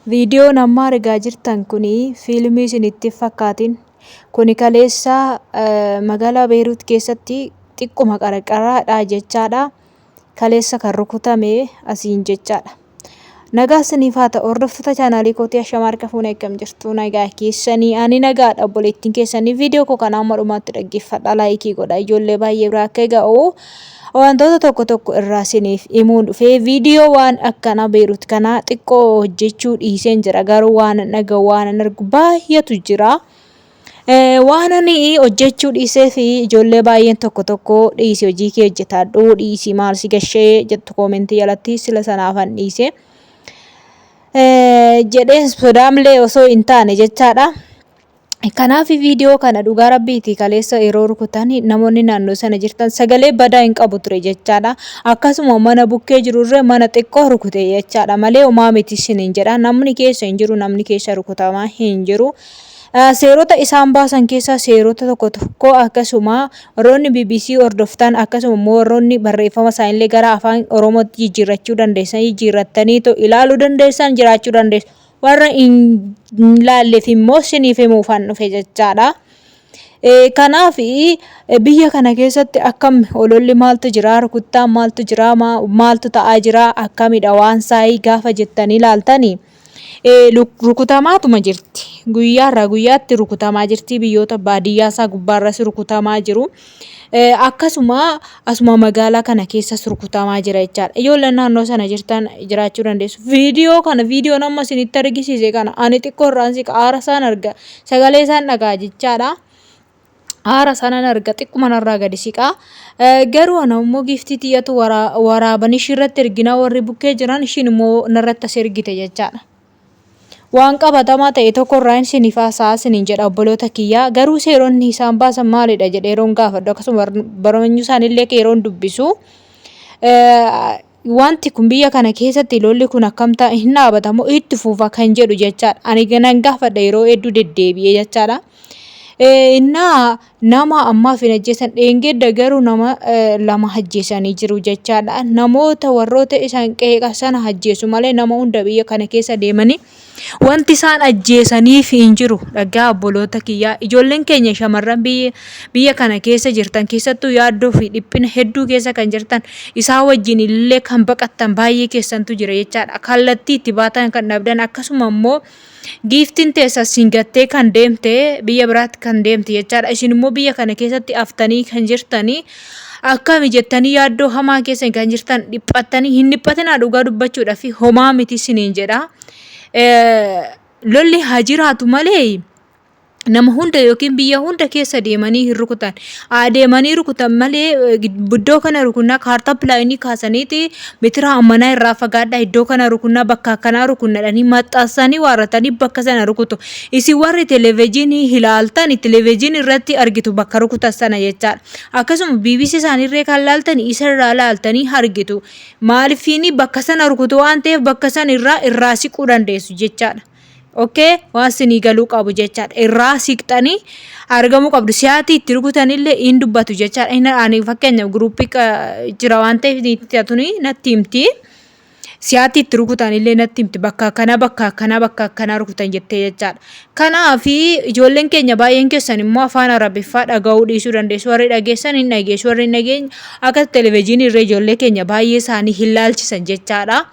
Viidiyoon amma argaa jirtan kuni fiilmii isinitti fakkaatin. Kuni kaleessa magaalaa Beeruut keessatti xiqquma qarqaraadha jechaadha. Kaleessa kan rukutame asiin jechaadha. Nagaa isiniif haa ta'u hordoftoota chaanaalii kootii ashamaa harka fuunee akkam jirtu nagaa keessanii ani nagaadha obboleettiin keessanii viidiyoo koo kana amma dhumaatti dhaggeeffadha laayikii godha ijoollee baay'ee biraa akka ga'u wantoota tokko irraa isiniif himuun dhufee viidiyoo waan akkana Beeruut kana xiqqoo hojjechuu dhiiseen jira garuu waan dhaga'u waan argu baay'eetu jira. Waan ani hojjechuu dhiisee fi ijoollee baay'een tokko dhiisii hojii kee hojjetadhu dhiisii maal si gashee jettu koomentii jalatti sila sanaafan dhiisee. Jedheen sodaamlee osoo hin taane jechaadha. Kanaaf viidiyoo kana dhugaa rabbiiti kaleessa yeroo rukutan namoonni naannoo sana jirtan sagalee badaa hin qabu ture jechaadha. Akkasuma mana bukkee jirurre mana xiqqoo rukute jechaadha malee homaa miti isiniin jedha. Namni keessa hin jiru namni keessa rukutamaa hin jiru. Seerota isaan baasan keessaa seerota tokko akkasuma warroonni BBC hordoftan akkasuma immoo warroonni barreeffama isaanillee gara afaan Oromootti jijjiirrachuu dandeessan jijjiirrattanii ilaaluu dandeessan jiraachuu dandeessu. Warra hin laalleef immoo isiniif himuufan dhufe jechaadha. Kanaaf biyya kana keessatti akkam ololli maaltu jira rukuttaan maaltu jira maaltu ta'aa jira akkamidha waan saayii gaafa jettanii ilaaltanii. Rukutamaatuma jirti. Guyyaarraa guyyaatti rukutamaa jirti biyyoota baadiyyaa isaa gubbaarras rukutamaa jiru. Akkasuma asuma magaalaa kana keessas rukutamaa jira jechaadha. Ijoolleen naannoo sana jirtan jiraachuu dandeessu. Viidiyoon amma isinitti argisiise kana ani xiqqoo irraan siqa aara isaan arga sagalee isaan dhagaa jechaadha. Aara isaan arga xiqquma narraa gadi siqa. Garuu ana immoo giiftii xiyyatu waraabanii ishirratti ergina warri bukkee jiran ishiin immoo narratti as ergite jechaadha. Waan qabatamaa ta'e tokko irraa isiniif haasaa isiniin jedha obboloota kiyyaa garuu seeronni isaan baasan maalidha jedhee yeroon gaafadhu akkasuma barnoonni isaanillee yeroon dubbisu wanti kun biyya kana keessatti lolli kun akkam ta'a hin dhaabatamu itti fufa kan jedhu jechaadha. Ani ganan gaafadha yeroo hedduu deddeebi'ee jechaadha. Innaa nama ammaaf hin ajjeesan dheengeedda garuu nama lama ajjeesanii jiru jechaadha. Namoota warroota isaan qeeqa sana ajjeesu malee nama hunda biyya kana keessa deemanii wanti isaan ajjeesaniif hin jiru. Dhagaa obboloota kiyyaa ijoolleen keenya shamarran biyya kana keessa jirtan keessattuu yaaddoo fi dhiphina hedduu keessa kan jirtan isaan wajjin illee kan baqattan baay'ee keessantu jira jechaadha. Kallattii itti baatan kan dhabdan akkasuma immoo giiftiin teessa singattee kan deemte biyya biraatti kan deemte jechaadha. Isin immoo biyya kana keessatti aftanii kan jirtanii akkami jettanii yaaddoo hamaa keessa kan jirtan dhiphattanii hin dhiphatinaa dhugaa dubbachuudhaaf homaa miti isiniin jedha. Lolli haa jiraatu malee nama hunda yookiin biyya hunda keessa deemanii hin rukutan. Deemanii rukutan malee iddoo kana rukunnaa kaartaa pilaayinii kaasaniiti mitira ammanaa irraa fagaadhaa iddoo kana rukunnaa bakka akkanaa rukunnadhanii maxxansanii waaratanii bakka sana rukutu. Isin warri televezyiinii ilaaltan televezyiinii irratti argitu bakka rukutan sana jechaadha. Akkasuma BBC isaaniirree kan ilaaltan isa irraa ilaaltanii argitu. Maaliifini bakka sana rukutu waan ta'eef bakka sana irraa siquu dandeessu jechaadha. Okay, waan isinii galuu qabu jechaadha. Irraa siqxanii argamuu qabdu. Si'aatii itti rukutanillee hin dubbatu jechaadha. Ani fakkeenyaaf guruupii jira waan ta'eef natti himti. Si'aatii itti rukutanillee natti himti. Bakka akkanaa rukutan jettee jechaadha. Kanaaf ijoolleen keenya baay'een keessan immoo afaan arabiffaa dhaga'uu dhiisuu dandeessu. Warri dhageessan hin dhageessu. Warri hin dhageenye akka televezyiinii irra ijoollee keenya baay'ee isaanii hin laalchisan jechaadha.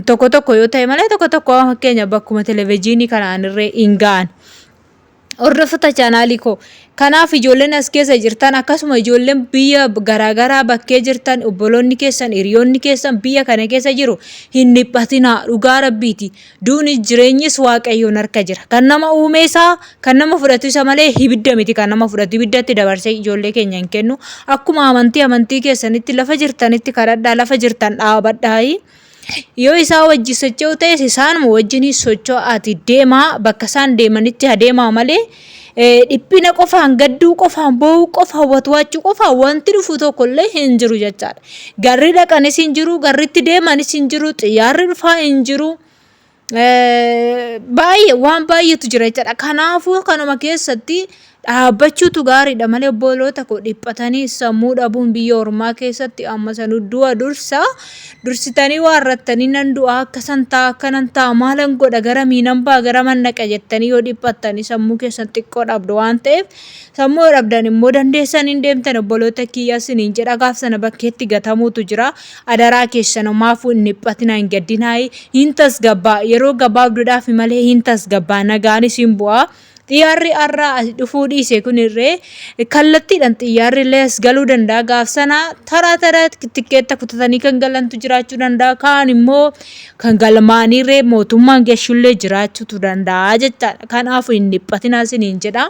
Tokko yoo ta'e malee tokko fakkeenya bakkuma televezyiinii kanaan irree hin ga'an. Hordoftoota chaanaalii koo kanaaf ijoolleen as keessa jirtan akkasuma ijoolleen biyya garaagaraa bakkee jirtan obboloonni keessan hiriyoonni keessan biyya kana keessa jiru hin dhiphatinaa dhugaa rabbiiti. Duunis jireenyis waaqayyoon harka jira. Kan nama uume isaa kan nama fudhatu isa malee ibidda miti kan nama fudhatu ibiddatti dabarsee ijoollee keenya hin kennu. Akkuma amantii keessanitti lafa jirtanitti kadhadhaa lafa jirtan dhaabadhaa. Yoo isaa wajji socho'u ta'es isaanuma wajjin socho'aati deemaa bakka isaan deemanitti adeemaa malee dhiphina qofaan gadduu qofaan boo'uu qofaan watwaachuu qofaan wanti dhufu tokkollee hin jiru jechaadha. Garri dhaqanis hin jiru garritti deemanis hin jiru xiyyaarri dhufaa hin jiru. Baay'ee waan baay'eetu jira jechaadha. Kanaafuu kanuma keessatti dhaabbachuutu gaariidha malee obboloota koo dhiphatanii sammuu dhabuun biyya ormaa keessatti amma sanu du'a dursitanii waan rattanii nan du'a akka santaa akka nan ta'a maalan godha gara miinan baa gara mannaqa jettanii yoo dhiphattanii sammuu keessan xiqqoo dhabdu waan ta'eef sammuu dhabdan immoo dandeessanii hin deemtan obboloota kiyyaa siniin jedha gaaf sana bakkeetti gatamuutu jira adaraa keessan maafuu hin dhiphatinaa hin gaddinaa hin tasgabbaa yeroo gabaabduudhaaf malee hin tasgabbaa nagaanis hin bu'aa. Xiyyaarri har'aa as dhufuu dhiise kunirree kallattiidhaan xiyyaarri illee as galuu danda'a gaaf sana taraa tikkeetta kutatanii kan galantu jiraachuu danda'a kaan immoo kan galmaanirree mootummaan geeshullee jiraachuutu danda'a jechaadha kanaafuu hin dhiphatinaa isiniin jedha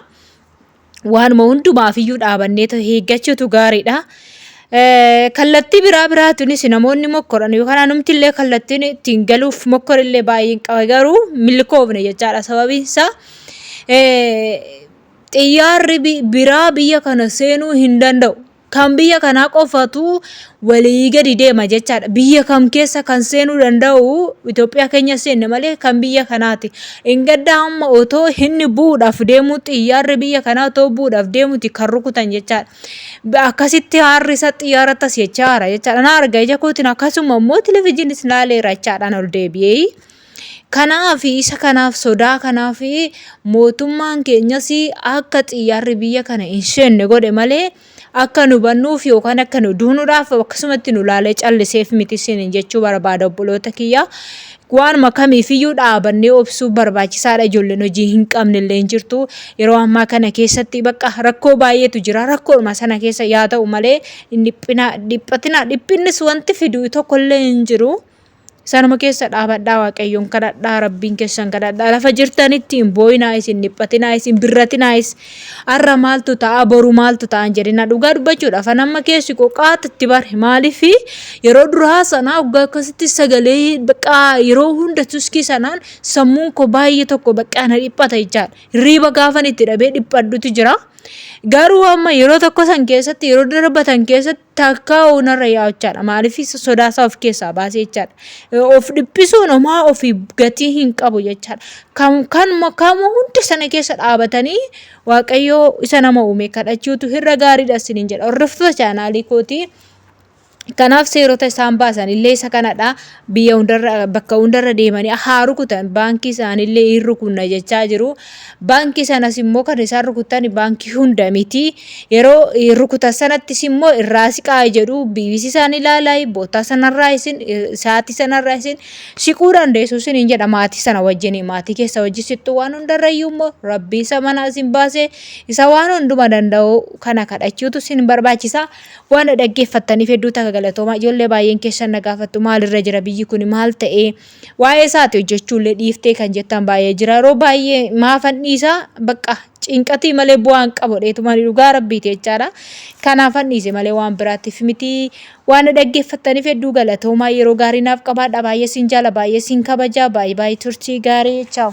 waanuma hundumaafiyyuu dhaabannee eeggachuutu gaariidha. Kallattii biraatuunis namoonni mokkoran yookaan anumti illee kallattiin ittiin galuuf mokkorillee baay'een qaba garuu milkoofne jechaadha sababiin isaa. Xiyyaarri biraa biyya kana seenuu hin danda'u. Kan biyya kanaa qofatu walii gadi deema jechaadha. Biyya kam keessa kan seenuu danda'u Itoophiyaa keenya seenne malee kan biyya kanaati. Ingadda amma otoo inni bu'uudhaaf deemu xiyyaarri biyya kanaa otoo bu'uudhaaf deemuti kan rukutan jechaadha. Akkasitti haarri isa xiyyaarrattas jechaadha jechaadha. Na arga ija kootiin akkasuma immoo televizyiinis ilaaleera jechaadhaan ol deebi'ee. Kanaaf isa kanaaf sodaa kanaaf mootummaan keenyas akka xiyyaarri biyya kana hin seenne godhe malee akka nu bannuuf yookaan akka nu duunuudhaaf akkasumatti nu laalee calliseef miti isin jechuu barbaada obboloota kiyya. Waanuma kamiifiyyuu dhaabannee obsuu barbaachisaadha ijoolleen hojii hin qabnellee hin jirtu yeroo ammaa kana keessatti bakka rakkoo baay'eetu jira rakkoodhuma sana keessa yaa ta'u malee dhiphinnis wanti fidu tokkollee hin jiru. Sanuma keessa dhaabadhaa waaqayyoon kadhadhaa rabbiin keessan kadhadhaa lafa jirtanitti hin boo'inaa isin dhiphatinaa isin birratinaa har'a maaltu ta'a boru maaltu ta'an jedhina dhugaa dubbachuudhaaf anamma keessi qoqaatatti bare maaliif yeroo duraa sanaa waggaa akkasitti sagalee baqqaa yeroo hunda tuskii sanaan sammuun koo baay'ee tokko baqqaa na dhiphata jechaadha hirriiba gaafan itti dhabee dhiphadhutu jira. Garuu amma yeroo tokko san keessatti yeroo darbatan keessatti takka onarra yaa'achaadha maaliif sodaasaa of keessaa baasee jechaadha of dhiphisuun homaa ofii gatii hin qabu jechaadha kan hunda sana keessa dhaabatanii waaqayyoo isa nama uume kadhachuutu irra gaariidha isiniin jedha hordoftoota chaanaalii kootii. Kanaaf seerota isaan baasan illee isa kanadha biyya hundarra bakka hundarra deemanii haa rukutan baankii isaanillee hin rukunna jechaa jiru. Baankii sanas immoo kan isaan rukutan baankii hunda miti yeroo rukutan sanattis immoo irraa siqaa jedhu BBC isaan ilaalaa bootaa sanarraa isin sa'aatii sanarraa isin siquu dandeessu isiniin jedha maatii sana wajjin maatii keessa hojjisittu waan hundarrayyuu immoo rabbii isa mana isin baase isa waan hunduma danda'u kana kadhachuutu isin barbaachisa waan dhaggeeffattaniif hedduu galatooma ijoollee baay'een keessan na gaafattu maalirra jira biyyi kun maal ta'ee waa'ee isaati hojjechuullee dhiiftee kan jettan baay'ee jira yeroo baay'ee maafan dhiisaa bakka cinqatii malee bu'aan qabu dheetumanii dhugaa rabbiiti jechaadha kanaafan dhiise malee waan biraattiif miti waan dhaggeeffattaniif hedduu galatoomaa yeroo gaarii naaf qabaadha baay'ee siin jaala baay'ee siin kabajaa baay'ee turtii gaarii chaaw.